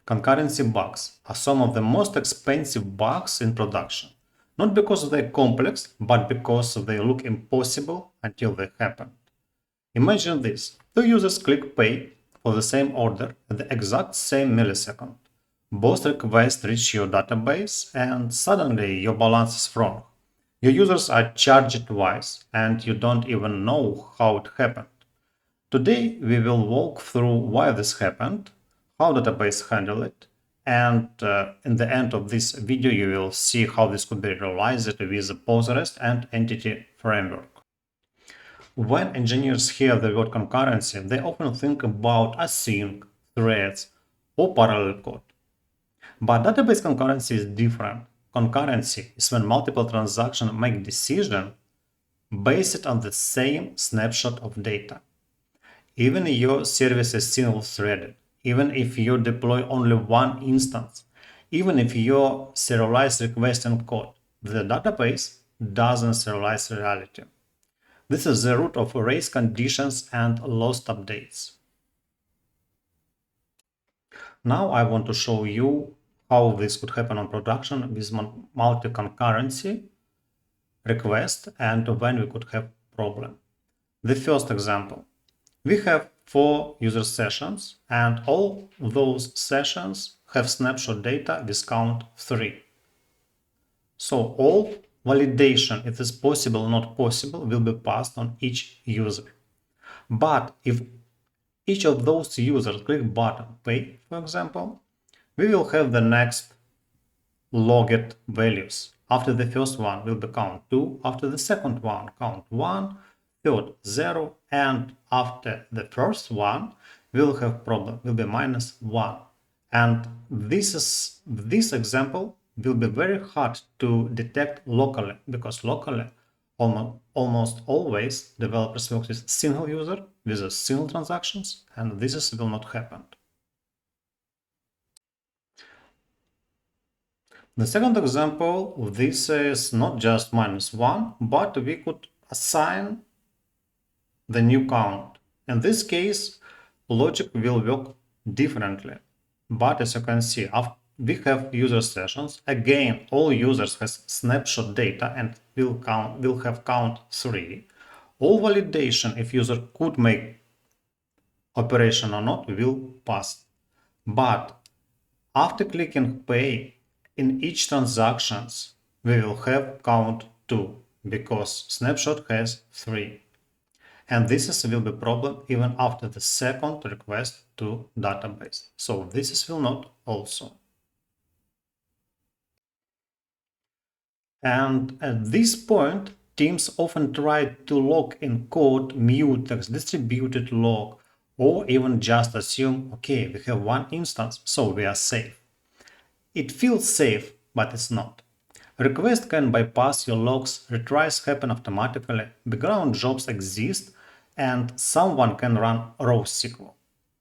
Concurrency bugs are some of the most expensive bugs in production, not because they're complex, but because they look impossible until they happen. Imagine this: two users click pay for the same order at the exact same millisecond. Both requests reach your database, and suddenly your balance is wrong. Your users are charged twice, and you don't even know how it happened. Today, we will walk through why this happened, how database handle it, and in the end of this video, you will see how this could be realized with the Postgres and entity framework. When engineers hear the word concurrency, they often think about async, threads, or parallel code. But database concurrency is different. Concurrency is when multiple transactions make decisions based on the same snapshot of data. Even if your service is single-threaded, even if you deploy only one instance, even if you serialize request and code, the database doesn't serialize reality. This is the root of race conditions and lost updates. Now I want to show you how this could happen on production with multi-concurrency request and when we could have problem. The first example. We have 4 user sessions, and all those sessions have snapshot data with count 3. So all validation, if it's possible or not possible, will be passed on each user. But if each of those users click button pay, for example, we will have the next logged values. After the first one will be count 2, after the second one count 1, third 0, and after the first one we'll have problem, will be -1. And this example will be very hard to detect locally, because locally almost always developers work with single user with a single transactions, and this will not happen. The second example, this is not just -1, but we could assign the new count. In this case, logic will work differently. But as you can see, we have user sessions. Again, all users has snapshot data and will have count 3. All validation, if user could make operation or not, will pass. But after clicking pay, in each transactions, we will have count 2 because snapshot has 3. And this will be problem even after the second request to database. So this will not also. And at this point, teams often try to lock in code, mutex, distributed log, or even just assume, okay, we have one instance, so we are safe. It feels safe, but it's not. Request can bypass your logs, retries happen automatically, background jobs exist, and someone can run raw SQL.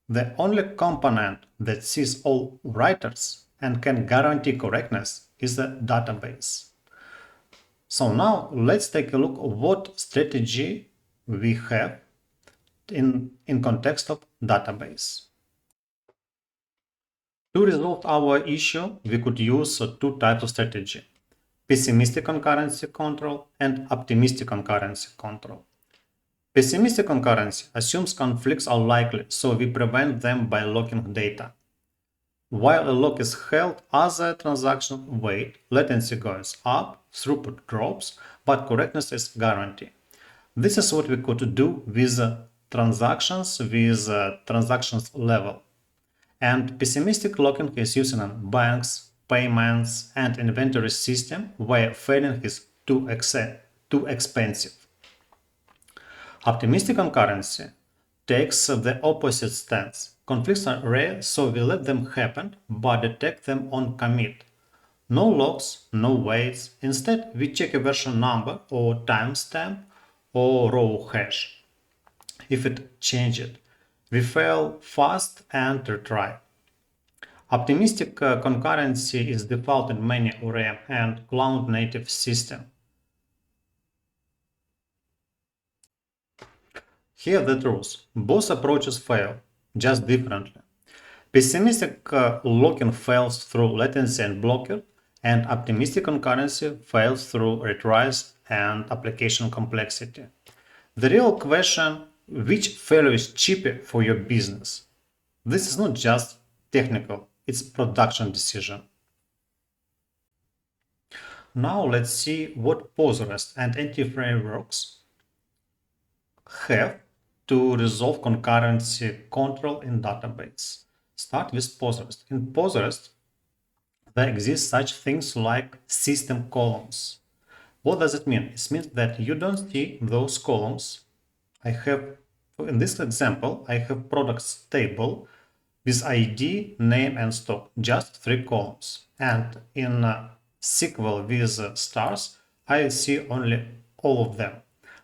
The only component that sees all writers and can guarantee correctness is the database. So now let's take a look at what strategy we have in context of database. To resolve our issue, we could use 2 types of strategy: pessimistic concurrency control and optimistic concurrency control. Pessimistic concurrency assumes conflicts are likely, so we prevent them by locking data. While a lock is held, other transactions wait, latency goes up, throughput drops, but correctness is guaranteed. This is what we could do with transactions level. And pessimistic locking is used in banks, payments, and inventory system where failing is too expensive. Optimistic concurrency takes the opposite stance. Conflicts are rare, so we let them happen, but detect them on commit. No logs, no waits. Instead, we check a version number or timestamp or row hash. If it changed, we fail fast and retry. Optimistic concurrency is default in many ORM and cloud-native systems. Here the truth: both approaches fail, just differently. Pessimistic locking fails through latency and blocker, and optimistic concurrency fails through retries and application complexity. The real question, which failure is cheaper for your business? This is not just technical, it's production decision. Now let's see what PostGres and anti-frameworks have to resolve concurrency control in database. Start with Postgres. In Postgres, there exist such things like system columns. What does it mean? It means that you don't see those columns. In this example, I have products table with ID, name, and stock, just 3 columns. And in SQL with stars, I see only all of them.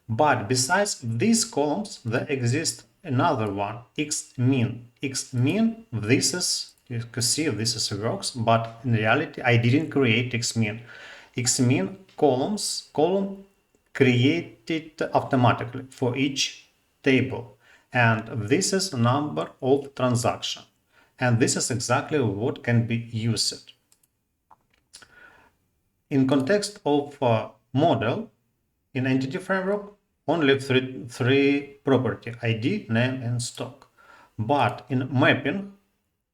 But besides these columns, there exists another one, xmin. Xmin, this is, you can see this is works, but in reality, I didn't create xmin. Xmin column created automatically for each table. And this is number of transaction. And this is exactly what can be used. In context of model, in entity framework, only three property, ID, name, and stock. But in mapping,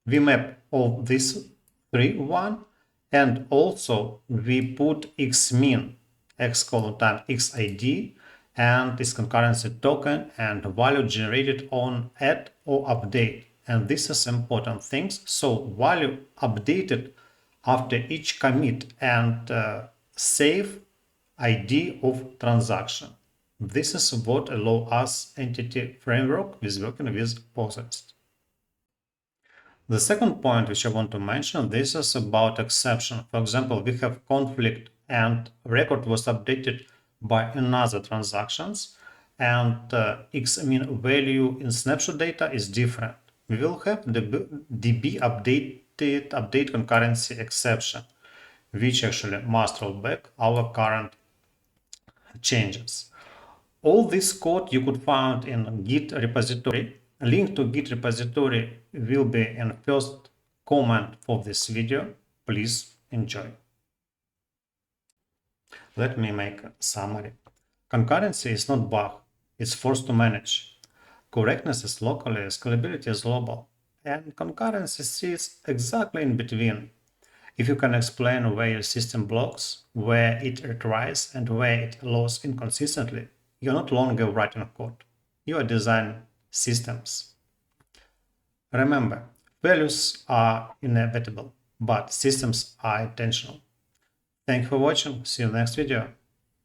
we map all these one, and also we put xmin, x colon time xid, and this concurrency token and value generated on add or update. And this is important things. So value updated after each commit and save ID of transaction. This is what allows us entity framework with working with PostGres. The second point which I want to mention, this is about exception. For example, we have conflict and record was updated by another transactions, and xmin value in snapshot data is different. We will have the db update concurrency exception, which actually must roll back our current changes. All this code you could find in Git repository. A link to Git repository will be in first comment for this video. Please enjoy. Let me make a summary. Concurrency is not bug, it's forced to manage. Correctness is locally, scalability is global, and concurrency sits exactly in between. If you can explain where your system blocks, where it retries, and where it allows inconsistently, you're not longer writing code. You are designing systems. Remember, values are inevitable, but systems are intentional. Thank you for watching. See you in the next video.